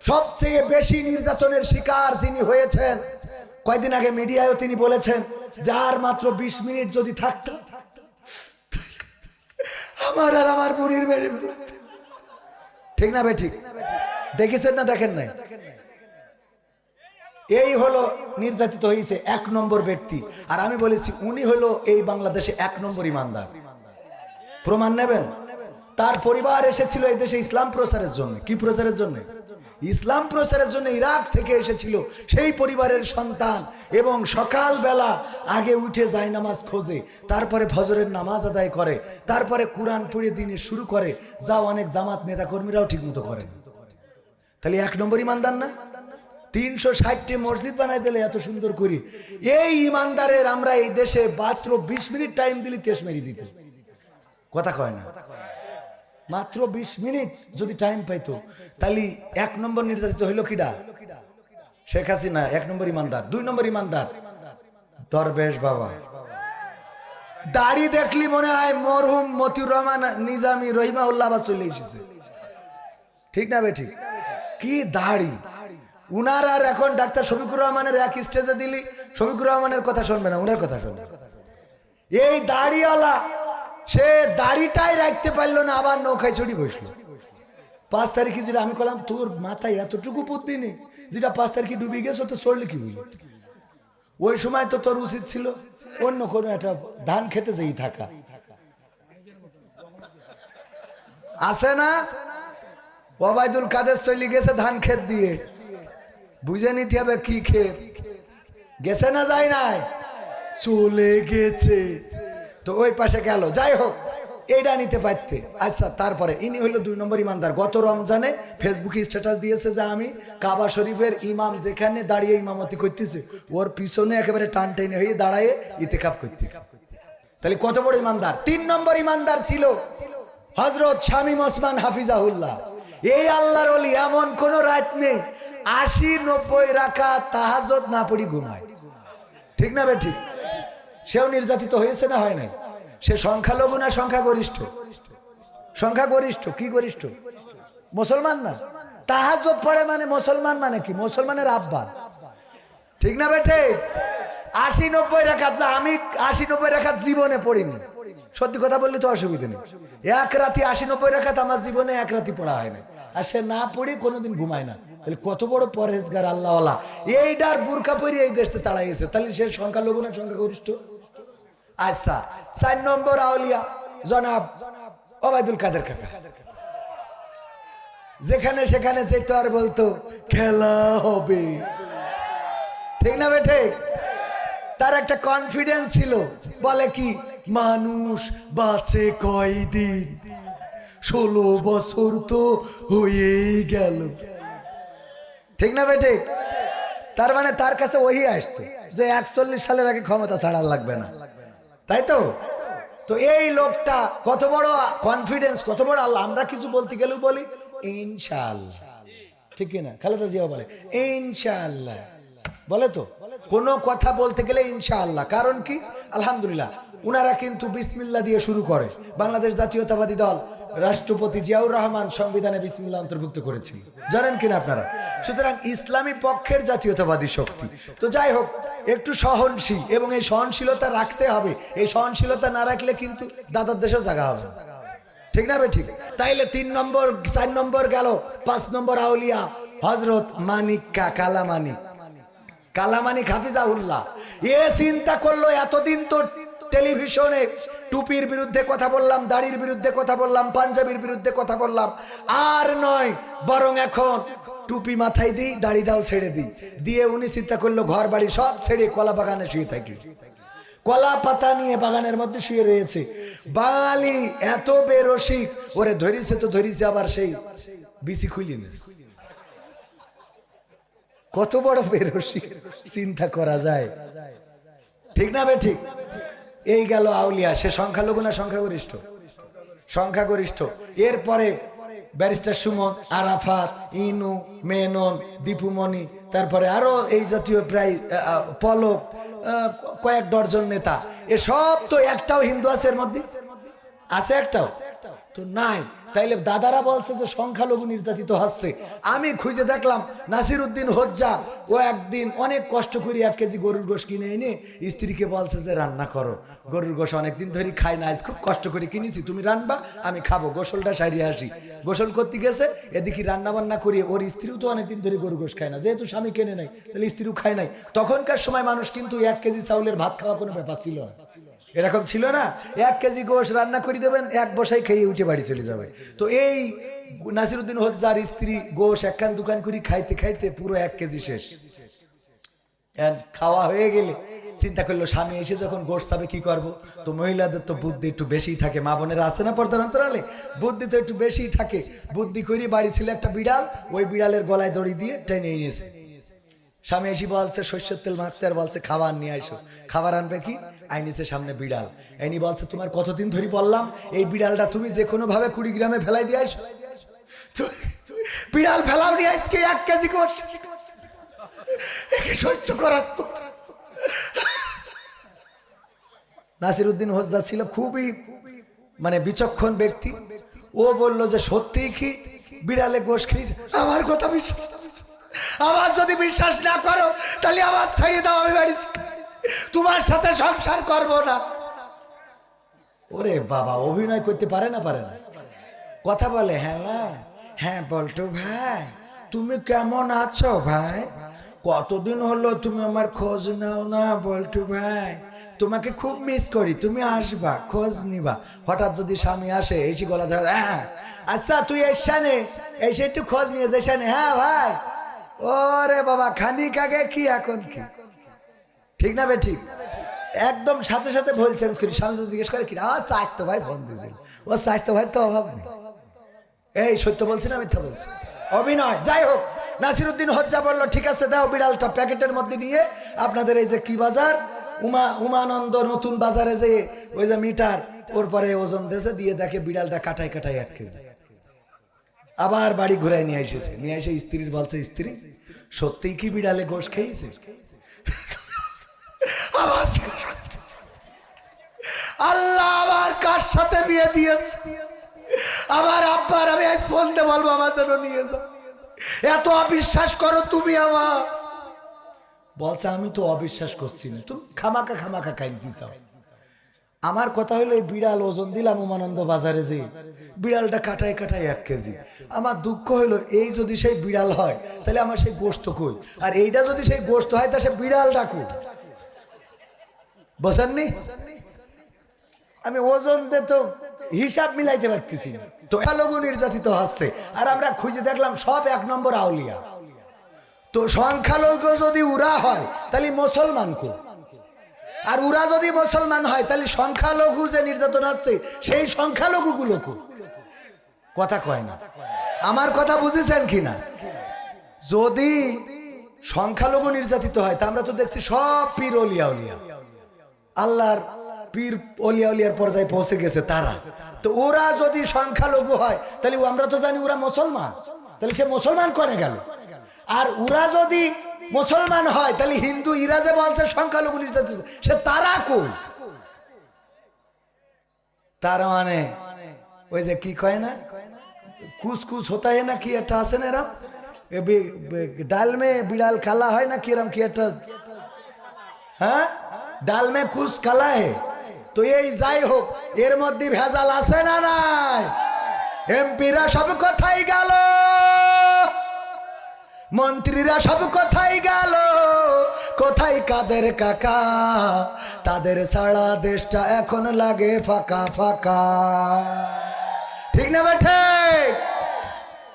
সবচেয়ে বেশি নির্যাতনের শিকার যিনি হয়েছেন, কয়েকদিন আগে মিডিয়ায় তিনি বলেছেন, যার মাত্র 20 মিনিট যদি থাকতো আমার আর আমার বুড়ির মেরে ফেলতো। ঠিক না ভাই? ঠিক দেখেছেন না দেখেন নাই? এই হলো নির্যাতিত হয়েছে 1 নম্বর ব্যক্তি। আর আমি বলেছি উনি হলো এই বাংলাদেশে 1 নম্বর ইমানদার। প্রমাণ নেবেন? তার পরিবার এসেছিল এই দেশে ইসলাম প্রচারের জন্য। কি প্রচারের জন্য? ইসলাম প্রচারের জন্য ইরাক থেকে এসেছিল সেই পরিবারের সন্তান, এবং সকালবেলা আগে উঠে যায় নামাজ খোঁজে, তারপরে ফজরের নামাজ আদায় করে, তারপরে কোরআন পড়ে দিনে শুরু করে, যা অনেক জামাত নেতা কর্মীরাও ঠিক মতো করেন। তাহলে 1 নম্বর ইমানদার না? 360টি মসজিদ বানাই দিলে এত সুন্দর করি। এই ইমানদারের আমরা এই দেশে মাত্র 20 মিনিট টাইম দিলে তেজ মেরে দিত। কথা কয় না? মাত্র 20 মিনিট যদি টাইম পাইতো, তাহলে 1 নম্বর নির্যাতিত হইল কিডা? শেখ হাসিনা 1 নম্বর ইমানদার। 2 নম্বর ইমানদার দরবেশ বাবা। দাড়ি দেখলি মনে হয় মরহুম মতিউর রহমান নিজামী রহিমাউল্লাহ আবার চলে এসেছে। ঠিক না ভাই? ঠিক। কি দাড়ি উনার! আর এখন ডাক্তার শফিকুর রহমানের এক স্টেজে দিলি শফিকুর রহমানের কথা শুনবে না, উনার কথা শুনবে। এই দাড়িওয়ালা সে দাড়িটাই রাখতে পারলো না, আবার নৌকায় চড়ি বসলো। 5 তারিখে যেটা আমি বললাম, তোর মাথায় এতটুকু বুদ্ধি নেই, যেটা 5 তারিখে ডুবে গেছো তো চড়লে কি বুঝলি? ওই সময় তো তোর উচিত ছিল অন্য কোনো একটা ধান খেতে যেই থাকা। আছে না? ওবায়দুল কাদের চলে গেছে ধান ক্ষেত দিয়ে, বুঝে নিতে হবে কি ক্ষেত গেছে না যায় নাই, চলে গেছে তো ওই পাশে গেল। যাই হোক, এইটা নিতে পারতে। আচ্ছা, তারপরে ইনি হলো 2 নম্বর ইমানদার। গত রমজানে ফেসবুকে স্ট্যাটাস দিয়েছে যে আমি কাবা শরীফের ইমাম যেখানে দাঁড়িয়ে ইমামতি করতেছে ওর পিছনে একেবারে টান টেনে হয়ে দাঁড়ায় ইতিকাফ করতেছে। তাহলে কত বড় ইমানদার! 3 নম্বর ইমানদার ছিল হযরত শামীম ওসমান হাফিজাহুল্লাহ। এই আল্লাহর ওলি এমন কোন রাত নেই 80-90 রাকাত তাহাজ্জুদ না পড়ি ঘুমায়। ঠিক না বে? ঠিক। সেও নির্যাতিত হয়েছে না হয় নাই? সে সংখ্যালঘু না সংখ্যাগরিষ্ঠ? সংখ্যাগরিষ্ঠ। কি গরিষ্ঠ? মুসলমান না? তাহাজ্জুদ পড়ে মানে মুসলমান, মানে কি? মুসলমানের আব্বা। ঠিক না বে? ঠিক। 80-90 রাকাত, যা আমি 80-90 রাকাত জীবনে পড়িনি। সত্যি কথা বললে তো অসুবিধা নেই। এক রাতি 80-90 রাকাত আমার জীবনে এক রাতি পড়া হয় না। আর সে না পড়ি কোনোদিন ঘুমায় না। তাহলে কত বড় পরহেজগার আল্লাহওয়ালা! এইটার বুরকা পরে এই দেশে তাড়াইছে, তাহলে সে সংখ্যালঘু না সংখ্যাগরিষ্ঠ? আচ্ছা, 4 নম্বর আউলিয়া জনাব ওবায়দুল কাদের কাকা। যেখানে সেখানে যেত আর বলতো খেলা হবে। ঠিক না বে? ঠিক। তার একটা কনফিডেন্স ছিল, বলে কি, মানুষ বাঁচে কয়দিন, 16 বছর তো হয়েই গেল। ঠিক না বে? ঠিক। তার মানে তার কাছে ওই আসতো যে 41 সালের আগে ক্ষমতা ছাড়ার লাগবে না, তাই তো? তো এই লোকটা কত বড় কনফিডেন্স, কত বড় আল্লাহ! আমরা কিছু বলতে গেলেও বলি ইনশাআল্লাহ। ঠিক কিনা? খালেদা জিয়া বলে ইনশাআল্লাহ, বলে তো কোনো কথা বলতে গেলে ইনশাআল্লাহ। কারণ কি? আলহামদুলিল্লাহ। উনারা কিন্তু বিসমিল্লাহ দিয়ে শুরু করে। বাংলাদেশ জাতীয়তাবাদী দল রাষ্ট্রপতি জিয়াউর রহমান সংবিধানে বিসমিল্লাহ অন্তর্ভুক্ত করেছিল, জানেন কিনা আপনারা? সুতরাং ইসলামী পক্ষের জাতীয়তাবাদী শক্তি। তো যাই হোক, একটু সহনশীল, এবং এই সহনশীলতা রাখতে হবে। এই সহনশীলতা না রাখলে কিন্তু দাদার দেশেও জায়গা হবে। ঠিক না বে? ঠিক। তাইলে 3 নম্বর, 4 নম্বর গেল। 5 নম্বর আউলিয়া হযরত মানিক কালামানিক। কালামানিক হাফিজাহুল্লাহ। এ চিন্তা করলো, এতদিন তো টেলিভিশনে টুপির বিরুদ্ধে কথা বললাম, দাড়ির বিরুদ্ধে কথা বললাম, পাঞ্জাবির বিরুদ্ধে কথা বললাম, আর নয় বরং এখন টুপি মাথায় দিই, দাড়িটাও ছেড়ে দিই। দিয়ে উনি চিন্তা করলো ঘর বাড়ি সব ছেড়ে কলা বাগানে শুয়ে থাকলো। কলা পাতা নিয়ে বাগানের মধ্যে শুয়ে রয়েছে। বাঙালি এত বেরসিক, ওরে ধরিছে তো ধরিছে, আবার সেই বিসি খুলি না। কত বড় বেরসিক, চিন্তা করা যায়। ঠিক না বে? ঠিক। এই গেল আউলিয়া। সে সংখ্যালঘু না সংখ্যাগরিষ্ঠ? সংখ্যাগরিষ্ঠ। এরপরে ব্যারিস্টার সুমন, আরাফাত, ইনু, মেনন, দীপুমণি, তারপরে আরো এই জাতীয় প্রায় পলক, কয়েক ডজন নেতা। এসব তো একটাও হিন্দু আছে এর মধ্যে? আছে একটাও তো নাই। তাইলে দাদারা বলছে যে সংখ্যালঘু নির্যাতিত হচ্ছে। আমি খুঁজে দেখলাম নাসিরউদ্দিন হোজ্জা ও একদিন অনেক কষ্ট করে 1 কেজি গরুর গোশ কিনে এনে স্ত্রীকে বলছে যে রান্না করো, গরুর গোশ অনেকদিন ধরে খাই না, আজ খুব কষ্ট করে কিনেছি, তুমি রান্না আমি খাবো, গোসলটা সারিয়ে আসি। গোসল করতে গেছে, এদিকে রান্না বান্না করিয়ে, ওর স্ত্রীও তো অনেকদিন ধরে গরুর গোশ খায় না, যেহেতু স্বামী কেনে নাই তাহলে স্ত্রীও খায় নাই। তখনকার সময় মানুষ কিন্তু 1 কেজি চাউলের ভাত খাওয়া কোনো ব্যাপার ছিল না, এরকম ছিল না। 1 কেজি গোশ রান্না করে দেবেন, এক বসাই খেয়ে উঠে বাড়ি চলে যাবে। তো এই নাসিরউদ্দিন হোজ্জার স্ত্রী গোশ একখান দুকান করে খাইতে খাইতে পুরো 1 কেজি শেষ। খাওয়া হয়ে গেলে চিন্তা করলো স্বামী এসে যখন গোশ চাবে কি করব। তো মহিলাদের তো বুদ্ধি একটু বেশিই থাকে, মা বোনেরা আছে না পর্দার অন্তরালে, বুদ্ধি তো একটু বেশিই থাকে। বুদ্ধি করে বাড়ি ছিল একটা বিড়াল, ওই বিড়ালের গলায় দড়ি দিয়ে টেনে নিয়েছে। স্বামী এসে বলছে সর্ষের তেল মাখছে আর বলছে খাবার নিয়ে আসো। খাবার আনবে কি, আইনিছে সামনে বিড়াল। এনি বলছে তোমার কতদিন ধরে বললাম এই বিড়ালটা তুমি যে কোনো ভাবে 20 গ্রামে ফেলাই দিয়ে আসো। বিড়াল ফেলাও নিয়ে আজকে 1 কেজি গোশ একে সহ্য করার। নাসিরউদ্দিন হোজ্জা ছিল খুবই মানে বিচক্ষণ ব্যক্তি। ও বলল যে সত্যিই কি বিড়ালে গোশ খেয়েছে? আমার কথা বিশ্বাস, আমার যদি বিশ্বাস না করো তাহলে আমার ছেড়ে দাও, আমি বাড়ি তোমার সাথে সংসার করব না। ওরে বাবা, অভিনয় করতে পারে না, পারে না, কথা বলে। হ্যাঁ হ্যাঁ বল্টু ভাই তুমি কেমন আছো ভাই, কতদিন হলো তুমি আমার খোঁজ নাও না বল্টু ভাই, তোমাকে খুব মিস করি, তুমি আসবা খোঁজ নিবা। হঠাৎ যদি স্বামী আসে এসে গলা ধরে, হ্যাঁ আচ্ছা তুই এসে এসে একটু খোঁজ নিয়ে যাস। হ্যাঁ ভাই, ওরে বাবা খানিক আগে কি এখন কি, ঠিক না বে ঠিক? একদম সাথে সাথে ভুল চেঞ্জ করি। স্বামী জিজ্ঞেস করে কি, স্বাস্থ্য ভাই ফোন দিয়েছিল, ও স্বাস্থ্য ভাই তো অভাব নেই। এই সত্য বলছি না মিথ্যা বলছি? অভিনয়। যাই হোক, নাসিরউদ্দিন হোজ্জা বললো ঠিক আছে দাও বিড়ালটা প্যাকেটের মধ্যে নিয়ে আপনাদের এই যে কি বাজার উমানন্দ নতুন বাজারে যে ওই যে মিটার, ওর পরে ওজন দেশে দিয়ে দেখে বিড়ালটা কাটায় কাটায় 1 কেজি। আবার বাড়ি ঘুরায় নিয়ে এসেছে, নিয়ে এসে স্ত্রীর বলছে, স্ত্রী সত্যিই কি বিড়ালে গোশ খেয়েছে? আল্লাহ আবার কার সাথে বিয়ে দিয়েছে, আমার আব্বার আমি আজ ফোন দিয়ে বলবো আমার জন্য নিয়ে যাও। এত অবিশ্বাস করো তুমি আমার। বলছে আমি তো অবিশ্বাস করছি না, তুমি খামাকা খামাকা কাইন্তি চাও। আমার কথা হলো এই বিড়াল ওজন দিলাম উমানন্দ বাজারে, যে বিড়ালটা কাটায় কাটায় 1 কেজি। আমার দুঃখ হলো এই যদি সেই বিড়াল হয় তাহলে আমার সেই গোশত কই, আর এইটা যদি সেই গোশত হয় তা সে বিড়ালটা কই, বুঝেননি? আমি ওজন দিয়ে তো হিসাব মিলাইতে পারতেছি না। তো সংখ্যালঘু নির্যাতিত হচ্ছে, আর আমরা খুঁজে দেখলাম সব 1 নম্বর আউলিয়া। তো সংখ্যালঘু যদি উরা হয় তাহলে মুসলমান কো, আর উরা যদি মুসলমান হয় তাহলে সংখ্যালঘু যে নির্যাতন হচ্ছে সেই সংখ্যালঘু গুলো কো, কথা কয় না। আমার কথা বুঝেছেন কিনা? যদি সংখ্যালঘু নির্যাতিত হয় তা আমরা তো দেখছি সব পীর ওলিয়া উলিয়া, আল্লাহর পীর ওলিয়া উলিয়ার পর্যায়ে পৌঁছে গেছে তারা। তো ওরা যদি সংখ্যালঘু হয় তাহলে আমরা তো জানি ওরা মুসলমান, তাহলে সে মুসলমান করে গেল। আর ওরা যদি মুসলমান হয় তাহলে হিন্দু ইরা যে বলছে সংখ্যালঘু নির্যাতিত, সে তারা কই? তার মানে ওই যে কি কয় না, কুসকুস হতা হয় না কি একটা আছে না, এরম ডাল মে বিড়াল খালা হয় না কিরম কি একটা, হ্যাঁ ডাল মে কুস খালা হে। তো এই যাই হোক, এর মধ্যে ভেজাল আছে না নাই? এমপিরা সব কোথায় গেল, মন্ত্রীরা সব কোথায় গেল, কোথায় কাদের কাকা, তাদের ছাড়া দেশটা এখন লাগে ফাঁকা ফাঁকা, ঠিক না বেঠে?